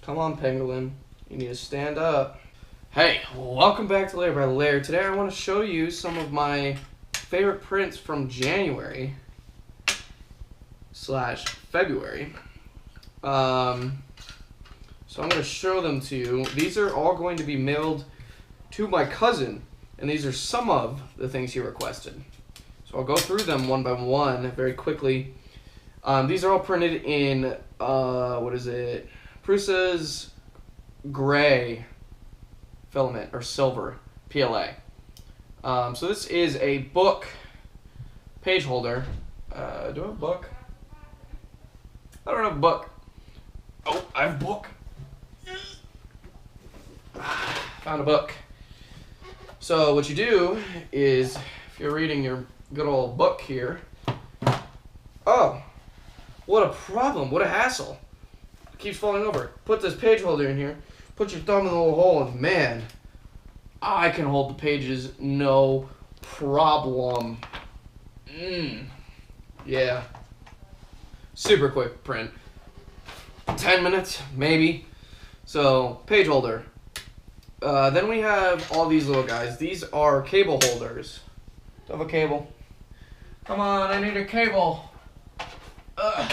Come on, Pangolin. You need to stand up. Hey, welcome back to Layer by Layer. Today I want to show you some of my favorite prints from January / February. So I'm going to show them to you. These are all going to be mailed to my cousin, and these are some of the things he requested. So I'll go through them one by one very quickly. These are all printed in, Prusa's gray filament, or silver, PLA. So this is a book page holder. Do I have a book? I don't have a book. Oh, I have a book. Found a book. So what you do is, if you're reading your good old book here, oh, what a problem, what a hassle. It keeps falling over. Put this page holder in here, put your thumb in the little hole, and man, I can hold the pages no problem. Yeah. Super quick print. 10 minutes, maybe. So, page holder. Then we have all these little guys. These are cable holders. Do I have a cable? Come on, I need a cable. Here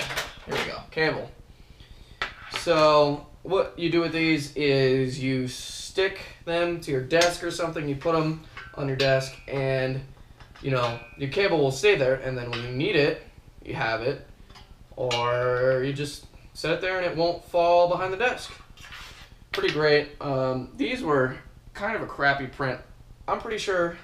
we go, cable. So, what you do with these is you stick them to your desk or something, you put them on your desk, and your cable will stay there, and then when you need it, you have it, or you just set it there and it won't fall behind the desk. Pretty great. These were kind of a crappy print. I'm pretty sure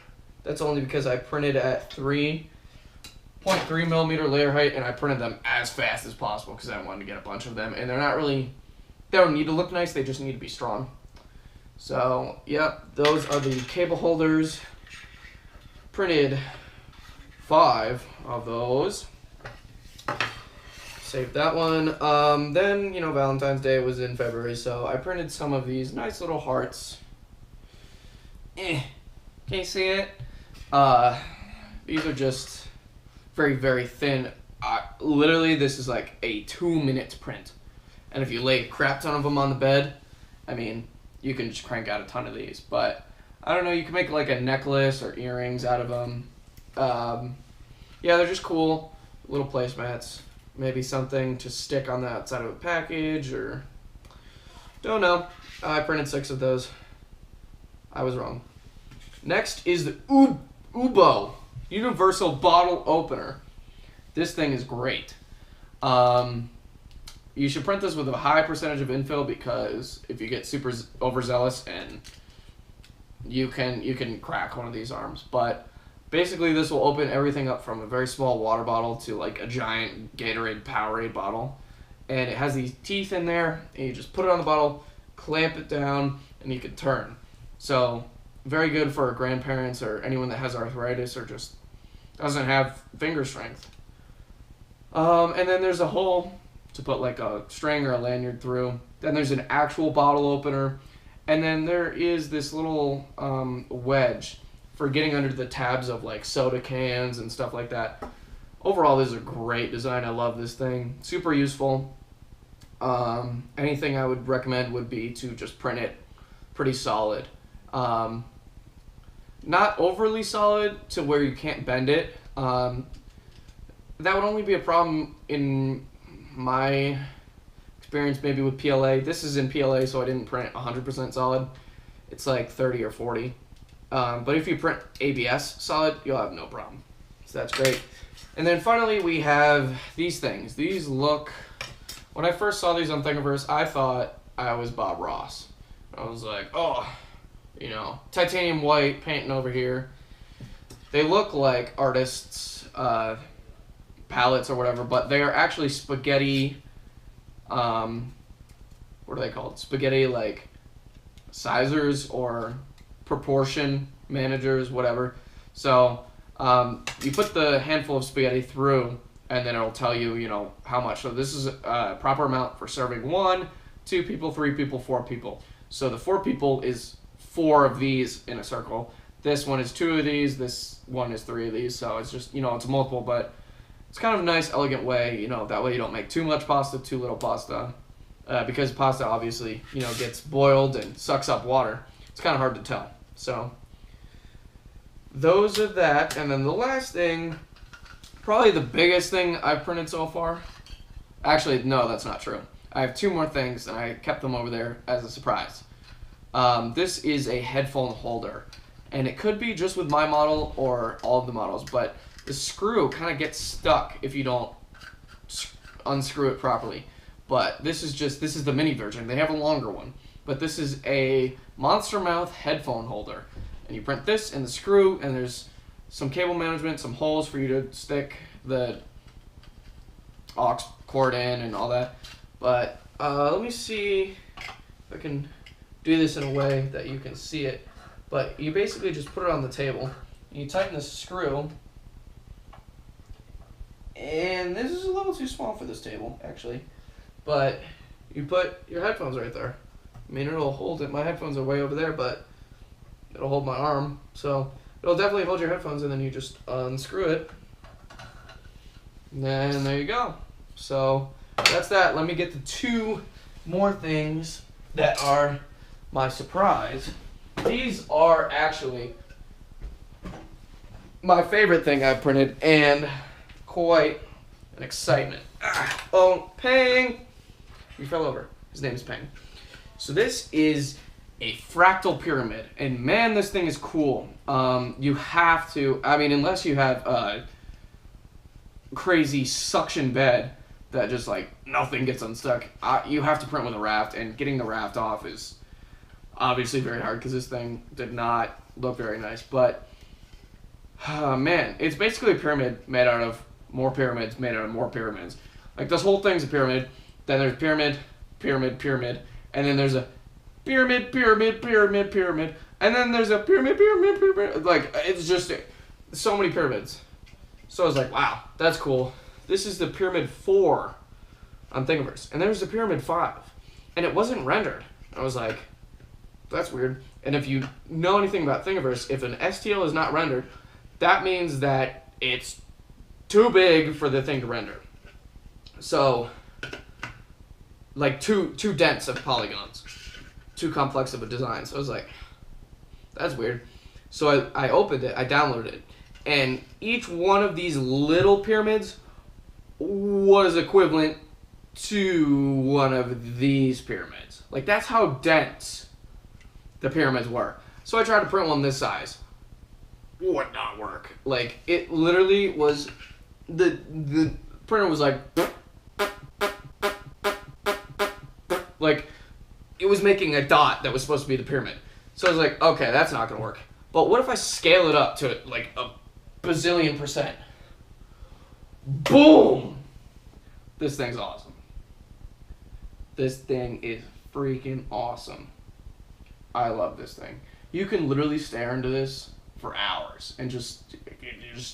that's only because I printed at 3.3 millimeter layer height, and I printed them as fast as possible because I wanted to get a bunch of them, and they don't need to look nice, they just need to be strong. So, yep, those are the cable holders. Printed 5 of those. Saved that one. Then, Valentine's Day was in February, so I printed some of these nice little hearts. Can you see it? These are just very, very thin. Literally, this is like a 2-minute print. And if you lay a crap ton of them on the bed, you can just crank out a ton of these. But, I don't know, you can make like a necklace or earrings out of them. Yeah, they're just cool little placemats. Maybe something to stick on the outside of a package, or don't know. I printed 6 of those. I was wrong. Next is the UBO, Universal Bottle Opener. This thing is great. You should print this with a high percentage of infill, because if you get super overzealous, and you can crack one of these arms. But basically, this will open everything up from a very small water bottle to like a giant Gatorade Powerade bottle. And it has these teeth in there, and you just put it on the bottle, clamp it down, and you can turn. So, very good for grandparents or anyone that has arthritis or just doesn't have finger strength. And then there's a hole to put like a string or a lanyard through. Then there's an actual bottle opener. And then there is this little wedge for getting under the tabs of like soda cans and stuff like that. Overall, this is a great design. I love this thing. Super useful. Anything I would recommend would be to just print it pretty solid. Not overly solid to where you can't bend it. That would only be a problem in my experience maybe with PLA. This is in PLA, so I didn't print 100% solid. It's like 30 or 40. But if you print ABS solid, you'll have no problem. So that's great. And then finally, we have these things. These look, when I first saw these on Thingiverse, I thought I was Bob Ross. I was like, oh, titanium white painting over here. They look like artists' palettes or whatever, but they are actually spaghetti, what are they called? Spaghetti, like, sizers or proportion managers, whatever. So you put the handful of spaghetti through, and then it'll tell you, how much. So this is a proper amount for serving 1, 2 people, 3 people, 4 people. So the 4 people is 4 of these in a circle. This one is 2 of these. This one is 3 of these. So it's just, it's multiple, but it's kind of a nice, elegant way. That way you don't make too much pasta, too little pasta. because pasta obviously, you know, gets boiled and sucks up water. It's kind of hard to tell. So those are that. And then the last thing, probably the biggest thing I've printed so far. Actually, no, that's not true. I have 2 more things, and I kept them over there as a surprise. This is a headphone holder, and it could be just with my model or all of the models, but the screw kind of gets stuck if you don't unscrew it properly. But this is the mini version. They have a longer one, but this is a Monster Mouth headphone holder, and you print this and the screw, and there's some cable management, some holes for you to stick the aux cord in and all that. But let me see if I can do this in a way that you can see it. But you basically just put it on the table, and you tighten the screw. And this is a little too small for this table, actually. But you put your headphones right there. I mean, it'll hold it. My headphones are way over there, but it'll hold my arm. So it'll definitely hold your headphones, and then you just unscrew it. And then there you go. So that's that. Let me get the 2 more things that are my surprise. These are actually my favorite thing I've printed, and quite an excitement. Oh, Peng! He fell over. His name is Peng. So this is a fractal pyramid, and man, this thing is cool. You have to, I mean, unless you have a crazy suction bed that just like nothing gets unstuck, you have to print with a raft, and getting the raft off is obviously very hard because this thing did not look very nice. But man, it's basically a pyramid made out of more pyramids made out of more pyramids. Like this whole thing's a pyramid. Then there's pyramid, pyramid, pyramid, and then there's a pyramid, pyramid, pyramid, pyramid, and then there's a pyramid, pyramid, pyramid. Like it's just so many pyramids. So I was like, wow, that's cool. This is the pyramid 4 on Thingiverse, and there's the pyramid 5, and it wasn't rendered. I was like, that's weird. And if you know anything about Thingiverse, if an STL is not rendered, that means that it's too big for the thing to render. So, like too dense of polygons, too complex of a design. So I was like, that's weird. So I opened it, I downloaded it, and each one of these little pyramids was equivalent to one of these pyramids. Like that's how dense the pyramids were. So I tried to print one this size. Would not work. Like it literally was, the printer was like it was making a dot that was supposed to be the pyramid. So I was like, okay, that's not gonna work. But what if I scale it up to like a bazillion %? Boom! This thing's awesome. This thing is freaking awesome. I love this thing. You can literally stare into this for hours and just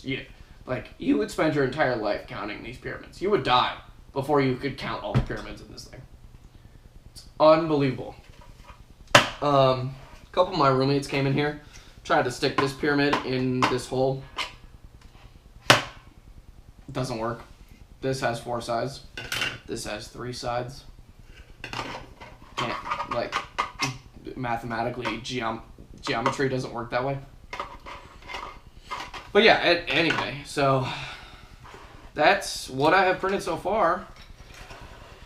yeah, like you would spend your entire life counting these pyramids. You would die before you could count all the pyramids in this thing. It's unbelievable. A couple of my roommates came in here, tried to stick this pyramid in this hole. It doesn't work. This has 4 sides. This has 3 sides. Can't, like, mathematically, geometry doesn't work that way. But yeah, anyway, so that's what I have printed so far.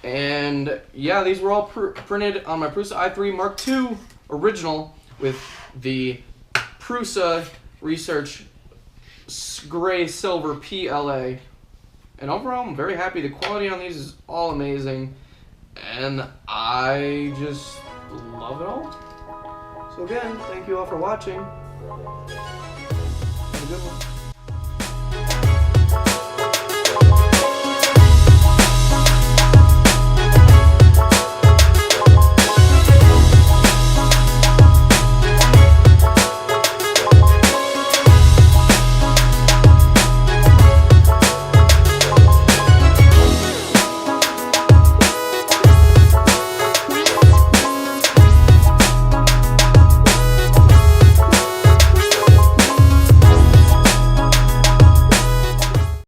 And yeah, these were all printed on my Prusa i3 Mark II original with the Prusa Research Gray Silver PLA. And overall, I'm very happy. The quality on these is all amazing. And I just love it all. So again, thank you all for watching. Have a good one.